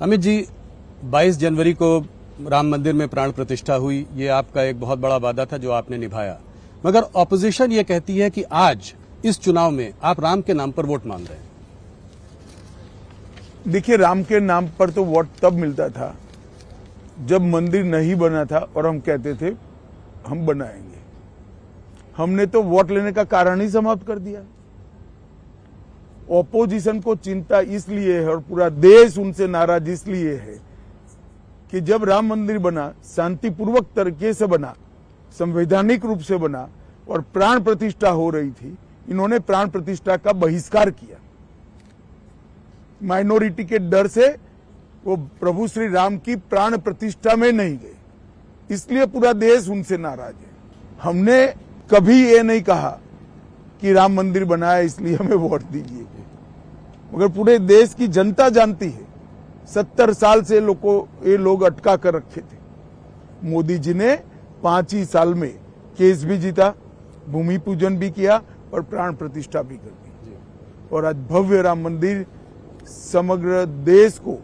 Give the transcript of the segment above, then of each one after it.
अमित जी, 22 जनवरी को राम मंदिर में प्राण प्रतिष्ठा हुई। ये आपका एक बहुत बड़ा वादा था जो आपने निभाया, मगर ऑपोजिशन ये कहती है कि आज इस चुनाव में आप राम के नाम पर वोट मांग रहे हैं। देखिए, राम के नाम पर तो वोट तब मिलता था जब मंदिर नहीं बना था और हम कहते थे हम बनाएंगे। हमने तो वोट लेने का कारण ही समाप्त कर दिया। ऑपोजिशन को चिंता इसलिए है और पूरा देश उनसे नाराज इसलिए है कि जब राम मंदिर बना, शांतिपूर्वक तरीके से बना, संवैधानिक रूप से बना और प्राण प्रतिष्ठा हो रही थी, इन्होंने प्राण प्रतिष्ठा का बहिष्कार किया। माइनॉरिटी के डर से वो प्रभु श्री राम की प्राण प्रतिष्ठा में नहीं गए, इसलिए पूरा देश उनसे नाराज है। हमने कभी ये नहीं कहा कि राम मंदिर बनाया इसलिए हमें वोट दीजिए, मगर पूरे देश की जनता जानती है 70 साल से ये लोग अटका कर रखे थे। मोदी जी ने 5 ही साल में केस भी जीता, भूमि पूजन भी किया और प्राण प्रतिष्ठा भी कर दी, और आज भव्य राम मंदिर समग्र देश को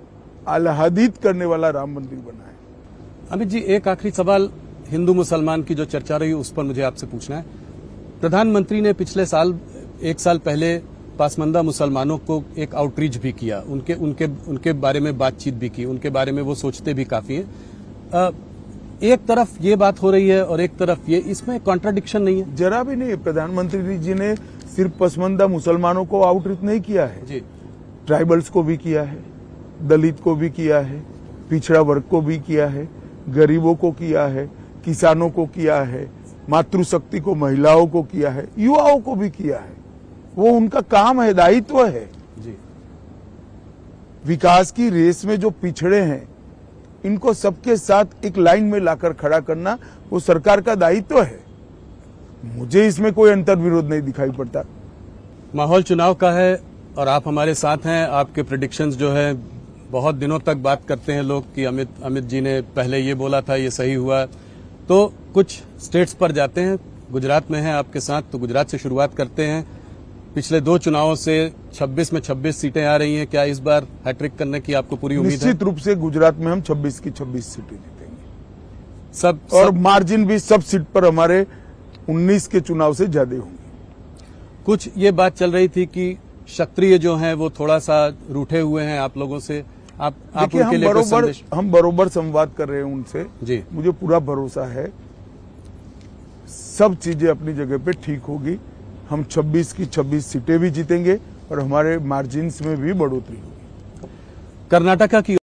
आह्लादित करने वाला राम मंदिर बना है। अमित जी, एक आखिरी सवाल हिंदू मुसलमान की जो चर्चा रही उस पर मुझे आपसे पूछना है। प्रधानमंत्री ने पिछले साल, 1 साल पहले पासमानदा मुसलमानों को एक आउटरीच भी किया, उनके बारे में बातचीत भी की, उनके बारे में वो सोचते भी काफी हैं। एक तरफ ये बात हो रही है और एक तरफ ये, इसमें कॉन्ट्राडिक्शन नहीं है? जरा भी नहीं। प्रधानमंत्री जी ने सिर्फ पसमानदा मुसलमानों को आउटरीच नहीं किया है जी, ट्राइबल्स को भी किया है, दलित को भी किया है, पिछड़ा वर्ग को भी किया है, गरीबों को किया है, किसानों को किया है, मातृशक्ति को, महिलाओं को किया है, युवाओं को भी किया है। वो उनका काम है, दायित्व है जी। विकास की रेस में जो पिछड़े हैं, इनको सबके साथ एक लाइन में लाकर खड़ा करना वो सरकार का दायित्व है। मुझे इसमें कोई अंतर विरोध नहीं दिखाई पड़ता। माहौल चुनाव का है और आप हमारे साथ हैं। आपके प्रेडिक्शंस जो है, बहुत दिनों तक बात करते हैं लोग कि अमित जी ने पहले ये बोला था, ये सही हुआ। तो कुछ स्टेट्स पर जाते हैं, गुजरात में हैं आपके साथ, तो गुजरात से शुरुआत करते हैं। पिछले 2 चुनावों से 26 में 26 सीटें आ रही हैं। क्या इस बार हैट्रिक करने की आपको पूरी उम्मीद है? निश्चित रूप से गुजरात में हम 26 की 26 सीटें जीतेंगे। और मार्जिन भी सब सीट पर हमारे 19 के चुनाव से ज्यादा होंगे। कुछ ये बात चल रही थी कि क्षत्रिय जो हैं वो थोड़ा सा रूठे हुए हैं आप लोगों से। आप उनके लिए कुछ संदेश? हम बरोबर संवाद कर रहे हैं उनसे जी। मुझे पूरा भरोसा है सब चीजें अपनी जगह पे ठीक होगी। हम 26 की 26 सीटें भी जीतेंगे और हमारे मार्जिन्स में भी बढ़ोतरी होगी। कर्नाटका की